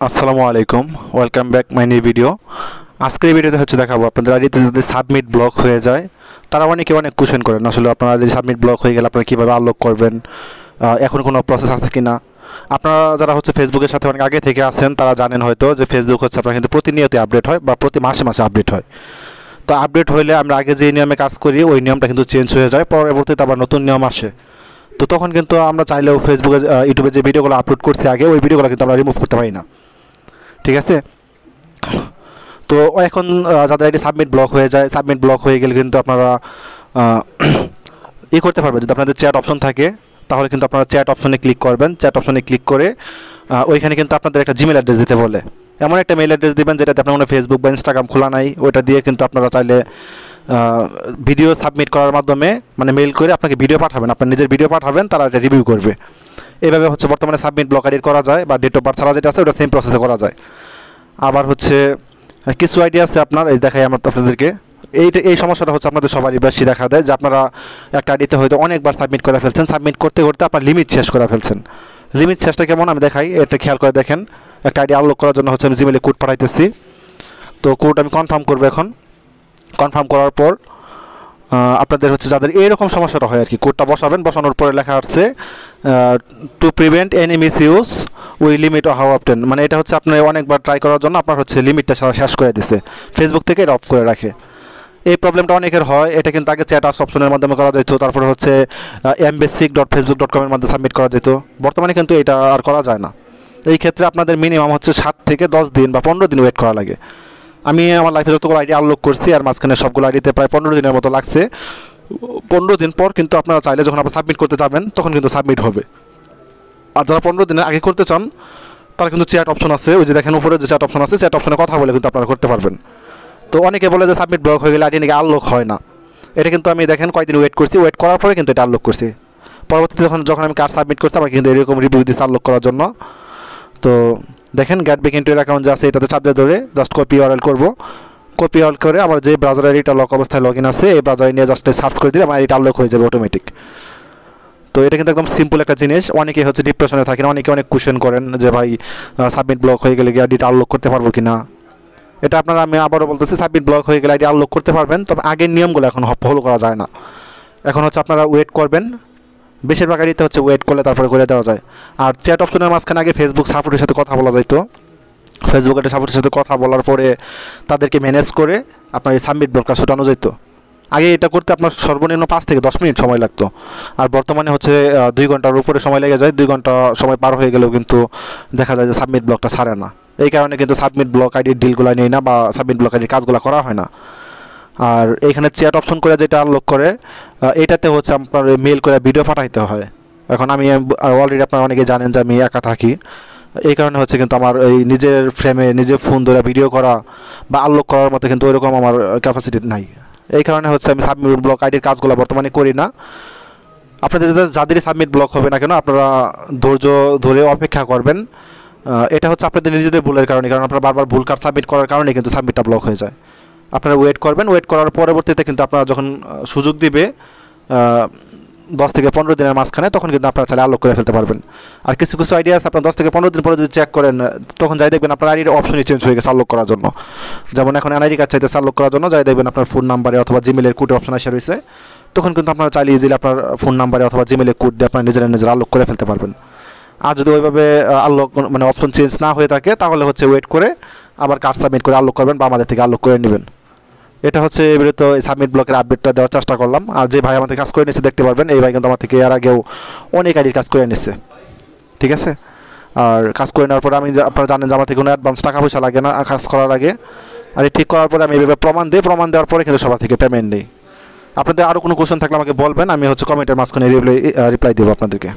আসসালামু আলাইকুম, welcome back my new video. আজকের ভিডিওতে হচ্ছে দেখাবো আপনাদের আইডিতে যদি সাবমিট ব্লক হয়ে যায়, তারা অনেকে অনেক কোশ্চেন করেন আসলে আপনারা যদি সাবমিট ব্লক হয়ে গেলে আপনারা কীভাবে আনলক করবেন, এখন কোনো প্রসেস আছে কি না। আপনারা যারা হচ্ছে ফেসবুকের সাথে অনেক আগে থেকে আছেন তারা জানেন হয়তো যে ফেসবুক হচ্ছে আপনার কিন্তু প্রতিনিয়ত আপডেট হয় বা প্রতি মাসে মাসে আপডেট হয়। তো আপডেট হইলে আমরা আগে যে নিয়মে কাজ করি ওই নিয়মটা কিন্তু চেঞ্জ হয়ে যায়, পরবর্তীতে আবার নতুন নিয়ম আসে। তো তখন কিন্তু আমরা চাইলেও ফেসবুকে ইউটিউবে যে ভিডিওগুলো আপলোড করছি আগে ওই ভিডিওগুলো কিন্তু আমরা রিমুভ করতে পারি না, ঠিক আছে। তো এখন যাদের আইডি সাবমিট ব্লক হয়ে যায়, সাবমিট ব্লক হয়ে গেলে কিন্তু আপনারা করতে পারবেন। যদি আপনাদের চ্যাট অপশন থাকে তাহলে কিন্তু আপনারা চ্যাট অপশনে ক্লিক করবেন। চ্যাট অপশনে ক্লিক করে ওইখানে কিন্তু আপনাদের একটা জিমেল অ্যাড্রেস দিতে বলে, এমন একটা মেল অ্যাড্রেস দেবেন যেটাতে আপনার কোনো ফেসবুক বা ইনস্টাগ্রাম খোলা নাই। ওইটা দিয়ে কিন্তু আপনারা চাইলে ভিডিও সাবমিট করার মাধ্যমে মানে মেল করে আপনাকে ভিডিও পাঠাবেন, আপনার নিজের ভিডিও পাঠাবেন, তারা এটা রিভিউ করবে। এইভাবে হচ্ছে বর্তমানে সাবমিট ব্লক আইডি করা যায়, বা ডেট অফ বার্থ ছাড়া যেটা আছে ওটা সেম প্রসেসে করা যায়। আবার হচ্ছে কিছু আইডিয়া আছে আপনার, এই দেখাই আমরা আপনাদেরকে। এই সমস্যাটা হচ্ছে আপনাদের সবারই বেশি দেখা দেয় যে আপনারা একটা আইডিতে হয়তো অনেকবার সাবমিট করে ফেলছেন, সাবমিট করতে করতে আপনার লিমিট শেষ করে ফেলছেন। লিমিট শেষটা কেমন আমি দেখাই, এটা খেয়াল করে দেখেন। একটা আইডি আনলক করার জন্য হচ্ছে আমি জিমেলে কোড পাঠাইতেছি। তো কোড আমি কনফার্ম করবো। এখন কনফার্ম করার পর আপনাদের হচ্ছে যাদের এরকম সমস্যাটা হয় আর কি, কোডটা বসাবেন, বসানোর পরে লেখা আসছে to prevent any miss use we limit how often, মানে এটা হচ্ছে আপনি অনেকবার ট্রাই করার জন্য আপনার হচ্ছে লিমিটটা শেষ করে দিছে, ফেসবুক থেকে এটা অফ করে রাখে। এই প্রবলেমটা অনেকের হয়। এটা কিন্তু আগে চ্যাট অপশনের মাধ্যমে করা যেত, তারপরে হচ্ছে mbasic.facebook.com এর মাধ্যমে সাবমিট করা যেত। বর্তমানে কিন্তু এটা আর করা যায় না। এই ক্ষেত্রে আপনাদের মিনিমাম হচ্ছে 7 থেকে 10 দিন বা 15 দিন ওয়েট করা লাগে। আমি আমার লাইফে যতগুলো আইডি আনলক করছি আর মাঝখানে সবগুলো আইডিতে প্রায় 15 দিনের মতো লাগছে। 15 দিন পর কিন্তু আপনারা চাইলে যখন আপনারা সাবমিট করতে যাবেন তখন কিন্তু সাবমিট হবে। আর যারা 15 দিনের আগে করতে চান তারা কিন্তু চ্যাট অপশন আছে, ওই যে দেখেন উপরে যে চ্যাট অপশন আছে, চ্যাট অপশনে কথা বলে কিন্তু আপনারা করতে পারবেন। তো অনেকে বলে যে সাবমিট ব্লক হয়ে গেলে আইডি নাকি আনলক হয় না। এটা কিন্তু আমি দেখেন কয়েকদিন ওয়েট করছি, ওয়েট করার পরে কিন্তু এটা আনলক করছি। পরবর্তীতে যখন আমি কার্ড সাবমিট করছি আমাকে কিন্তু এরকম রিভিউ দিচ্ছে আনলক করার জন্য। তো দেখেন গেট ব্যাক ইনটু অ্যাকাউন্ট যে আছে এটাতে চাপ দিয়ে ধরে জাস্ট কপি ইউআরএল করবো। কপি ইউআরএল করে আমার যে ব্রাউজার আইডিটা লক অবস্থায় লগ ইন আছে এই ব্রাউজার নিয়ে জাস্ট সার্চ করে দিলে আমার আইডিটা আনলক হয়ে যাবে অটোমেটিক। তো এটা কিন্তু একদম সিম্পল একটা জিনিস। অনেকে হচ্ছে ডিপ্রেশনে থাকেন, অনেকে অনেক কোয়েশ্চেন করেন যে ভাই সাবমিট ব্লক হয়ে গেলে কি আইডিটা আনলক করতে পারবো কি না। এটা আপনারা আমি আবারও বলতেছি, সাবমিট ব্লক হয়ে গেলে আইডি আনলক করতে পারবেন, তবে আগের নিয়মগুলো এখন ফলো করা যায় না। এখন হচ্ছে আপনারা ওয়েট করবেন, বেশিরভাগ আইডিতে হচ্ছে ওয়েট করলে তারপরে করে দেওয়া যায়। আর চ্যাট অপশনের মাঝখানে আগে ফেসবুক সাপোর্টের সাথে কথা বলা যাইতো। ফেসবুকের সাপোর্টের সাথে কথা বলার পরে তাদেরকে ম্যানেজ করে আপনার এই সাবমিট ব্লকটা ছুটানো যেত। আগে এটা করতে আপনার সর্বনিম্ন 5 থেকে 10 মিনিট সময় লাগতো, আর বর্তমানে হচ্ছে 2 ঘন্টার উপরে সময় লেগে যায়। 2 ঘন্টা সময় পার হয়ে গেলেও কিন্তু দেখা যায় যে সাবমিট ব্লকটা ছাড়ে না। এই কারণে কিন্তু সাবমিট ব্লক আইডির ডিলগুলো নেই না, বা সাবমিট ব্লক আইডির কাজগুলো করা হয় না। আর এইখানে চ্যাট অপশন করে যেটা আনলক করে এটাতে হচ্ছে আপনার মেল করে ভিডিও পাঠাইতে হয়। এখন আমি অলরেডি আপনারা অনেকে জানেন যে আমি একা থাকি, এই কারণে হচ্ছে কিন্তু আমার এই নিজের ফ্রেমে নিজের ফোন ধরে ভিডিও করা বা আনলক করার মতো কিন্তু ওইরকম আমার ক্যাপাসিটি নাই। এই কারণে হচ্ছে আমি সাবমিট ব্লক আইডির কাজগুলো বর্তমানে করি না। আপনাদের যাদেরই সাবমিট ব্লক হবে না কেন আপনারা ধৈর্য ধরে অপেক্ষা করবেন। এটা হচ্ছে আপনাদের নিজেদের ভুলের কারণে, কারণ আপনারা বারবার ভুল কার্ড সাবমিট করার কারণে কিন্তু সাবমিটটা ব্লক হয়ে যায়। আপনারা ওয়েট করবেন, ওয়েট করার পরবর্তীতে কিন্তু আপনারা যখন সুযোগ দিবে 10 থেকে 15 দিনের মাঝখানে তখন কিন্তু আপনারা চাইলে আনলক করে ফেলতে পারবেন। আর কিছু কিছু আইডিয়া আছে আপনার 10 থেকে 15 দিন পরে যদি চেক করেন তখন যাই দেখবেন আপনার আইডির অপশনই চেঞ্জ হয়ে গেছে আনলক করার জন্য। যেমন এখন এনআইডি কার্ড চাইতে আনলক করার জন্য যাই দেখবেন আপনার ফোন নাম্বারে অথবা জিমেলের কোডে অপশন এসে রয়েছে, তখন কিন্তু আপনারা চাইলে ইজিলি আপনার ফোন নাম্বারে অথবা জিমেলের কোড দিয়ে আপনার নিজেরা আনলক করে ফেলতে পারবেন। আর যদি ওইভাবে আনলক মানে অপশন চেঞ্জ না হয়ে থাকে তাহলে হচ্ছে ওয়েট করে আবার কার্ড সাবমিট করে আনলক করবেন বা আমাদের থেকে আনলক করে নেবেন। এটা হচ্ছে এবারে তো এই সাবমিট ব্লকের আপডেটটা দেওয়ার চেষ্টা করলাম। আর যে ভাই আমাদের কাজ করে নিচ্ছে দেখতে পারবেন, এই ভাই কিন্তু আমার থেকে এর আগেও অনেক আইডির কাজ করে নিচ্ছে, ঠিক আছে। আর কাজ করে নেওয়ার পরে আমি আপনারা জানেন যে আমার থেকে কোনো অ্যাডভান্স টাকা পয়সা লাগে না কাজ করার আগে। আর ঠিক করার পরে আমি এইভাবে প্রমাণ দেওয়ার পরে কিন্তু সবার থেকে পেমেন্ট নেই। আপনাদের আরও কোনো কোশ্চেন থাকলে আমাকে বলবেন, আমি হচ্ছে কমেন্টের মাঝখানে রিপ্লাই দেবো আপনাদেরকে।